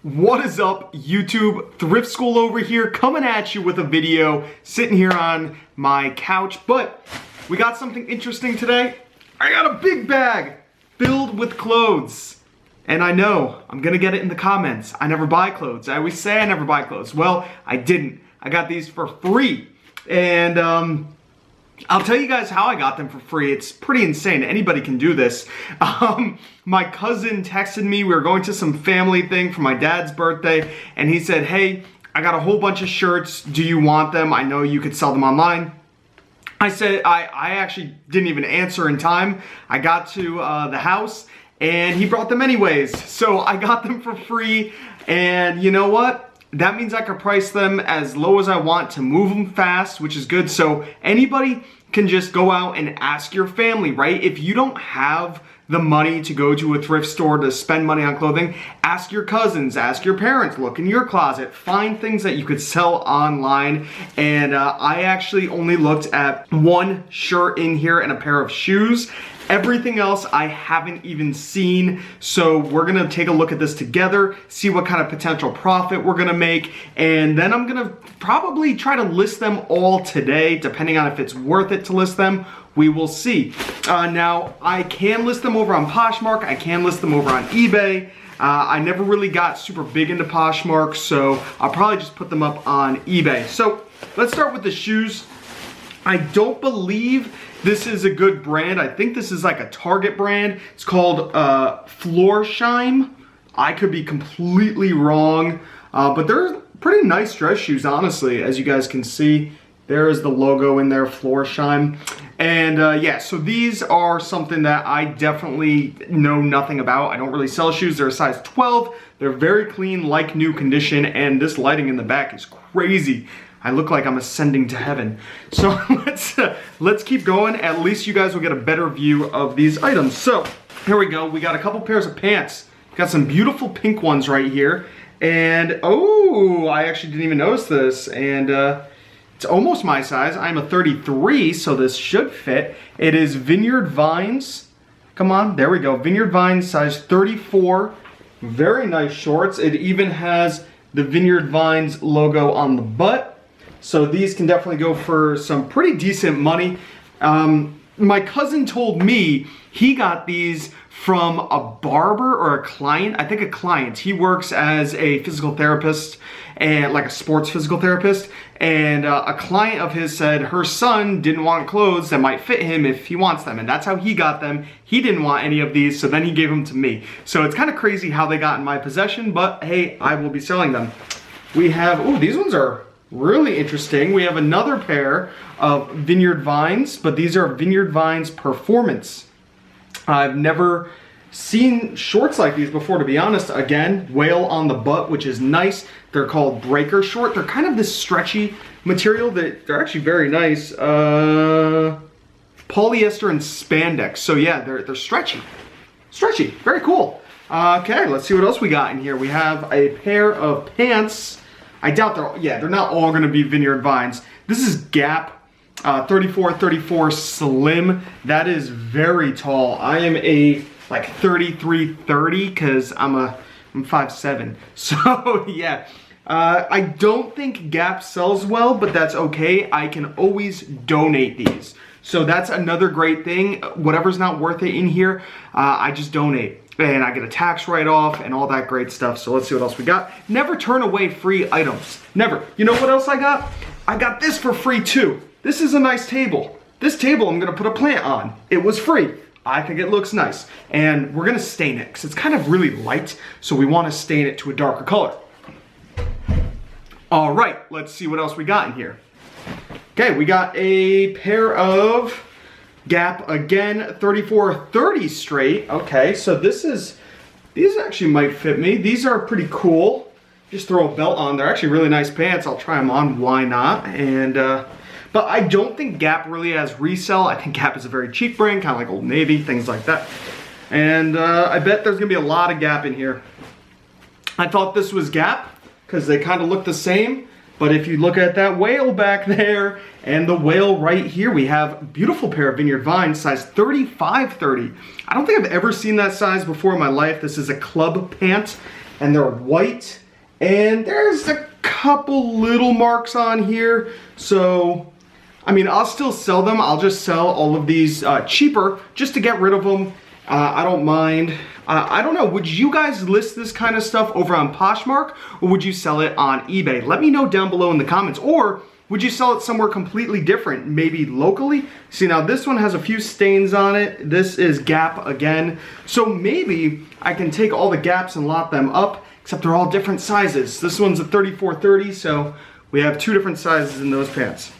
What is up, YouTube? Thrift School over here, coming at you with a video, sitting here on my couch, but we got something interesting today. I got a big bag filled with clothes. And I know, I'm gonna get it in the comments. I never buy clothes. I always say I never buy clothes. Well, I didn't. I got these for free. And I'll tell you guys how I got them for free. It's pretty insane. Anybody can do this. My cousin texted me. We were going to some family thing for my dad's birthday, and he said, hey, I got a whole bunch of shirts. Do you want them? I know you could sell them online. I said, I actually didn't even answer in time. I got to the house, and he brought them anyways. So I got them for free, and you know what? That means I can price them as low as I want to move them fast, which is good. So anybody can just go out and ask your family, right? If you don't have the money to go to a thrift store to spend money on clothing, ask your cousins, ask your parents, look in your closet, find things that you could sell online. And I actually only looked at one shirt in here and a pair of shoes. Everything else I haven't even seen, so we're gonna take a look at this together, see what kind of potential profit we're gonna make, and then I'm gonna probably try to list them all today, depending on if it's worth it to list them. We will see. Now, I can list them over on Poshmark, I can list them over on eBay. I never really got super big into Poshmark, so I'll probably just put them up on eBay. So let's start with the shoes. I don't believe this is a good brand. I think this is like a Target brand. It's called Florsheim. I could be completely wrong, but they're pretty nice dress shoes, honestly. As you guys can see, there is the logo in there, Florsheim. And yeah, so these are something that I definitely know nothing about. I don't really sell shoes. They're a size 12. They're very clean, like new condition, and this lighting in the back is crazy. I look like I'm ascending to heaven. So let's keep going. At least you guys will get a better view of these items. So here we go. We got a couple pairs of pants. Got some beautiful pink ones right here. And oh, I actually didn't even notice this. And it's almost my size. I'm a 33, so this should fit. It is Vineyard Vines. Come on, there we go. Vineyard Vines, size 34. Very nice shorts. It even has the Vineyard Vines logo on the butt. So these can definitely go for some pretty decent money. My cousin told me he got these from a barber or a client. I think a client. He works as a physical therapist, and like a sports physical therapist. And a client of his said her son didn't want clothes that might fit him if he wants them. And that's how he got them. He didn't want any of these, so then he gave them to me. So it's kind of crazy how they got in my possession, but hey, I will be selling them. We have, oh, these ones are really interesting. We have another pair of Vineyard Vines, but these are Vineyard Vines Performance. I've never seen shorts like these before, to be honest. Again, whale on the butt, which is nice. They're called breaker short. They're kind of this stretchy material that they're actually very nice. Polyester and spandex. So yeah, they're stretchy. Stretchy, very cool. Okay, let's see what else we got in here. We have a pair of pants. I doubt they're not all gonna be Vineyard Vines. This is Gap 34 Slim. That is very tall. I am a like 33-30 because I'm 5'7". So yeah, I don't think Gap sells well, but that's okay. I can always donate these. So that's another great thing. Whatever's not worth it in here, I just donate. And I get a tax write-off and all that great stuff. So let's see what else we got. Never turn away free items. Never. You know what else I got? I got this for free too. This is a nice table. This table I'm gonna put a plant on. It was free. I think it looks nice. And we're gonna stain it because it's kind of really light. So we wanna stain it to a darker color. All right, let's see what else we got in here. Okay, we got a pair of Gap, again, 34-30 straight. Okay, so these actually might fit me. These are pretty cool. Just throw a belt on. They're actually really nice pants. I'll try them on, why not? And, but I don't think Gap really has resell. I think Gap is a very cheap brand, kind of like Old Navy, things like that. And I bet there's gonna be a lot of Gap in here. I thought this was Gap, because they kind of look the same. But if you look at that whale back there and the whale right here, we have a beautiful pair of Vineyard Vines, size 35-30. I don't think I've ever seen that size before in my life. This is a club pant. and they're white, and there's a couple little marks on here. So, I mean, I'll still sell them. I'll just sell all of these cheaper just to get rid of them. I don't mind. I don't know, would you guys list this kind of stuff over on Poshmark, or would you sell it on eBay? Let me know down below in the comments. Or would you sell it somewhere completely different, maybe locally? See, now this one has a few stains on it. This is Gap again. So maybe I can take all the Gaps and lot them up, except they're all different sizes. This one's a 34-30, so we have 2 different sizes in those pants.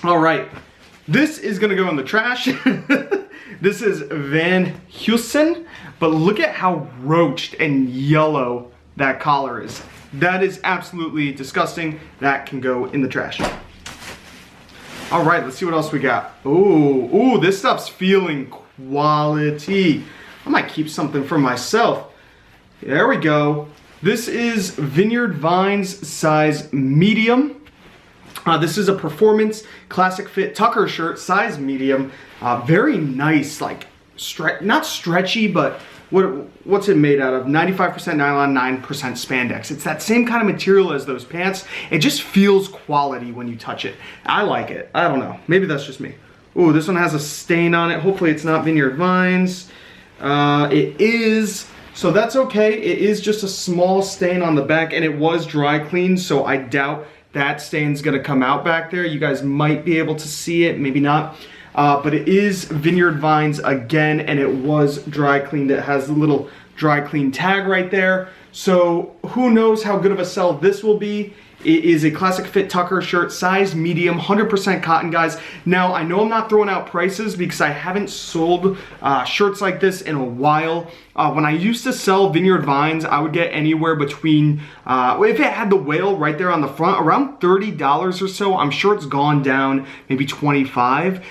All right, this is gonna go in the trash. This is Van Heusen, but look at how roached and yellow that collar is. That is absolutely disgusting. That can go in the trash. All right, let's see what else we got. Ooh, this stuff's feeling quality. I might keep something for myself. There we go. This is Vineyard Vines size medium. This is a performance classic fit tucker shirt, size medium. Very nice, like not stretchy, but what's it made out of? 95% nylon, 9% spandex. It's that same kind of material as those pants. It just feels quality when you touch it. I like it. I don't know. Maybe that's just me. Ooh, this one has a stain on it. Hopefully it's not Vineyard Vines. It is. So that's okay. It is just a small stain on the back, and it was dry cleaned, so I doubt that stain's gonna come out back there. You guys might be able to see it, maybe not. But it is Vineyard Vines again, and it was dry cleaned. It has the little dry clean tag right there. So who knows how good of a sell this will be. It is a classic fit tucker shirt, size medium, 100% cotton, guys. Now, I know I'm not throwing out prices because I haven't sold shirts like this in a while. When I used to sell Vineyard Vines, I would get anywhere between, if it had the whale right there on the front, around $30 or so. I'm sure it's gone down, maybe 25.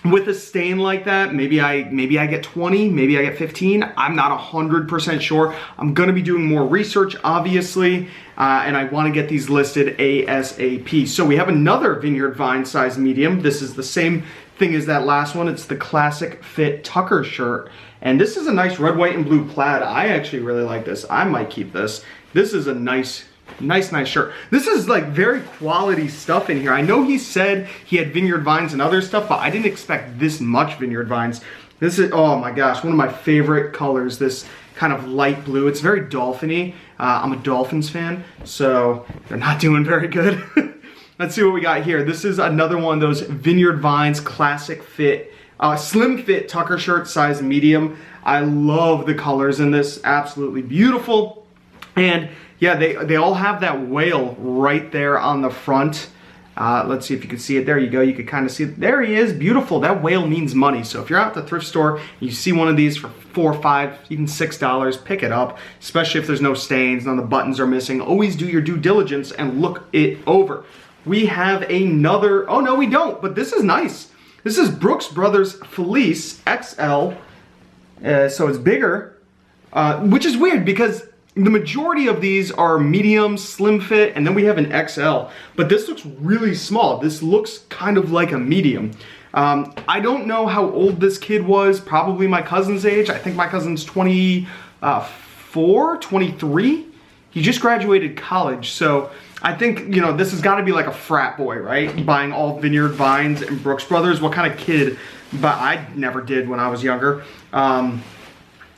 With a stain like that, maybe I get 20, maybe I get 15. I'm not 100% sure. I'm gonna be doing more research, obviously, and I wanna get these listed ASAP. So we have another Vineyard Vine size medium. This is the same thing as that last one. It's the classic fit tucker shirt. And this is a nice red, white, and blue plaid. I actually really like this. I might keep this. This is a nice shirt. This is like very quality stuff in here. I know he said he had Vineyard Vines and other stuff, but I didn't expect this much Vineyard Vines. This is, oh my gosh, one of my favorite colors, this kind of light blue. It's very dolphin-y. I'm a Dolphins fan, so they're not doing very good. Let's see what we got here. This is another one of those Vineyard Vines classic fit, slim fit tucker shirt, size medium. I love the colors in this, absolutely beautiful. And yeah, they all have that whale right there on the front. Let's see if you can see it. There you go. You can kind of see it. There he is. Beautiful. That whale means money. So if you're out at the thrift store, you see one of these for $4, $5, even $6, pick it up, especially if there's no stains, none of the buttons are missing. Always do your due diligence and look it over. We have another, oh no, we don't, but this is nice. This is Brooks Brothers Fleece XL. So it's bigger, which is weird because the majority of these are medium, slim fit, and then we have an XL. But this looks really small. This looks kind of like a medium. I don't know how old this kid was, probably my cousin's age. I think my cousin's 24, 23. He just graduated college, so I think, you know, this has got to be like a frat boy, right? Buying all Vineyard Vines and Brooks Brothers. What kind of kid? But I never did when I was younger.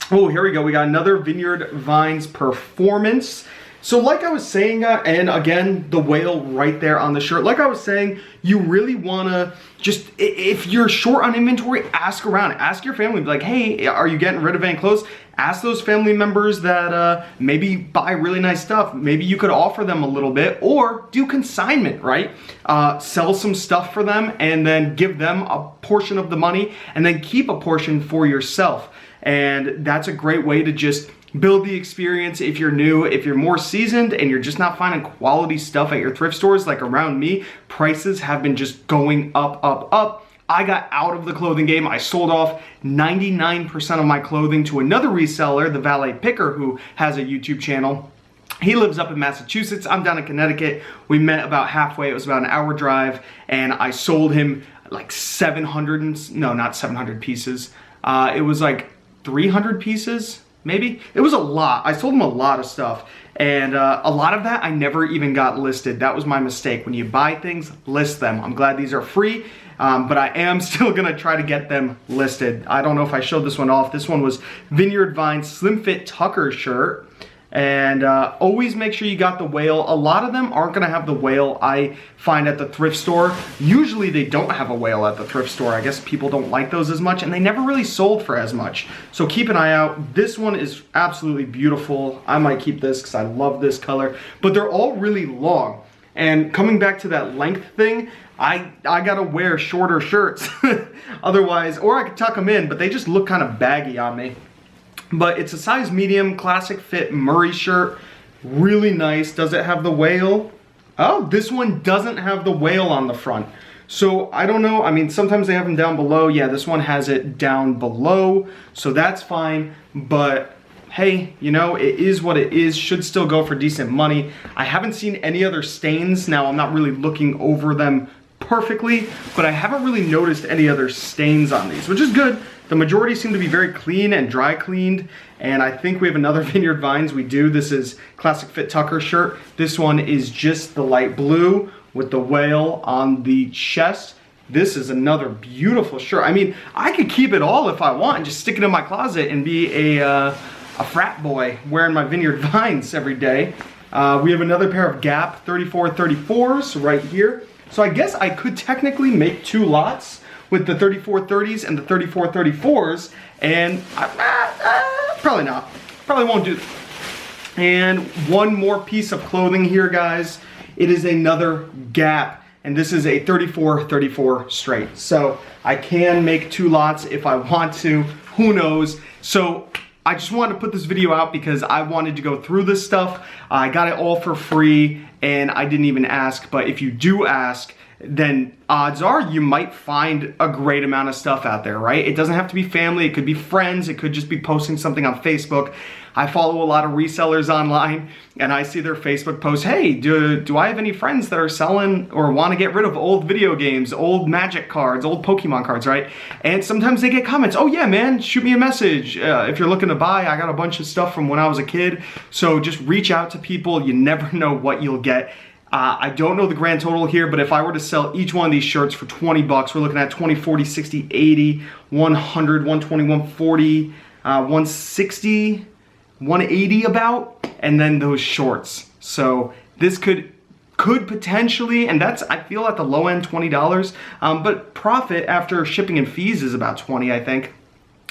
Oh, here we go. We got another Vineyard Vines Performance. So like I was saying, and again, the whale right there on the shirt. Like I was saying, you really want to just, if you're short on inventory, ask around. Ask your family. Be like, hey, are you getting rid of any clothes? Ask those family members that maybe buy really nice stuff. Maybe you could offer them a little bit or do consignment, right? Sell some stuff for them and then give them a portion of the money and then keep a portion for yourself. And that's a great way to just build the experience if you're new. If you're more seasoned and you're just not finding quality stuff at your thrift stores, like around me, prices have been just going up, up, up. I got out of the clothing game. I sold off 99% of my clothing to another reseller, the Valet Picker, who has a YouTube channel. He lives up in Massachusetts. I'm down in Connecticut. We met about halfway. It was about an hour drive, and I sold him like 700, no, not 700 pieces. It was like 300 pieces, maybe. It was a lot. I sold them a lot of stuff. And a lot of that I never even got listed. That was my mistake. When you buy things, list them. I'm glad these are free, but I am still gonna try to get them listed. I don't know if I showed this one off. This one was Vineyard Vine Slim Fit Tucker shirt. And always make sure you got the whale. A lot of them aren't gonna have the whale I find at the thrift store. Usually they don't have a whale at the thrift store. I guess people don't like those as much, and they never really sold for as much. So keep an eye out. This one is absolutely beautiful. I might keep this because I love this color, but they're all really long. And coming back to that length thing, I gotta wear shorter shirts. Otherwise, or I could tuck them in, but they just look kind of baggy on me. But it's a size medium, classic fit Murray shirt. Really nice. Does it have the whale? Oh, this one doesn't have the whale on the front. So I don't know. I mean, sometimes they have them down below. Yeah, this one has it down below. So that's fine. But hey, you know, it is what it is. Should still go for decent money. I haven't seen any other stains. Now, I'm not really looking over them perfectly, but I haven't really noticed any other stains on these, which is good. The majority seem to be very clean and dry cleaned, and I think we have another Vineyard Vines. We do. This is Classic Fit Tucker shirt. This one is just the light blue with the whale on the chest. This is another beautiful shirt. I mean, I could keep it all if I want and just stick it in my closet and be a frat boy wearing my Vineyard Vines every day. We have another pair of Gap 3434s right here. So I guess I could technically make two lots with the 3430s and the 3434s, and probably not. Probably won't do. And one more piece of clothing here, guys. It is another Gap, and this is a 3434 straight. So I can make two lots if I want to. Who knows? So I just wanted to put this video out because I wanted to go through this stuff. I got it all for free, and I didn't even ask, but if you do ask, then odds are you might find a great amount of stuff out there, right? It doesn't have to be family, it could be friends, it could just be posting something on Facebook. I follow a lot of resellers online, and I see their Facebook posts, hey, do I have any friends that are selling or want to get rid of old video games, old Magic cards, old Pokemon cards, right? And sometimes they get comments, oh yeah, man, shoot me a message. If you're looking to buy, I got a bunch of stuff from when I was a kid. So just reach out to people, you never know what you'll get. I don't know the grand total here, but if I were to sell each one of these shirts for 20 bucks, we're looking at 20, 40, 60, 80, 100, 120, 140, 160, 180 about, and then those shorts. So this could potentially, and that's, I feel at the low end, $20, but profit after shipping and fees is about 20, I think.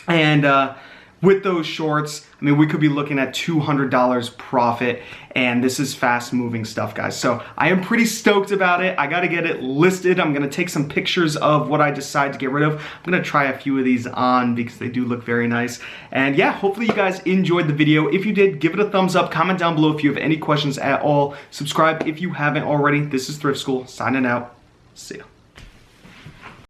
And with those shorts, I mean, we could be looking at $200 profit, and this is fast moving stuff, guys. So I am pretty stoked about it. I gotta get it listed. I'm gonna take some pictures of what I decide to get rid of. I'm gonna try a few of these on because they do look very nice. And yeah, hopefully you guys enjoyed the video. If you did, give it a thumbs up, comment down below if you have any questions at all. Subscribe if you haven't already. This is Thrift School, signing out. See ya.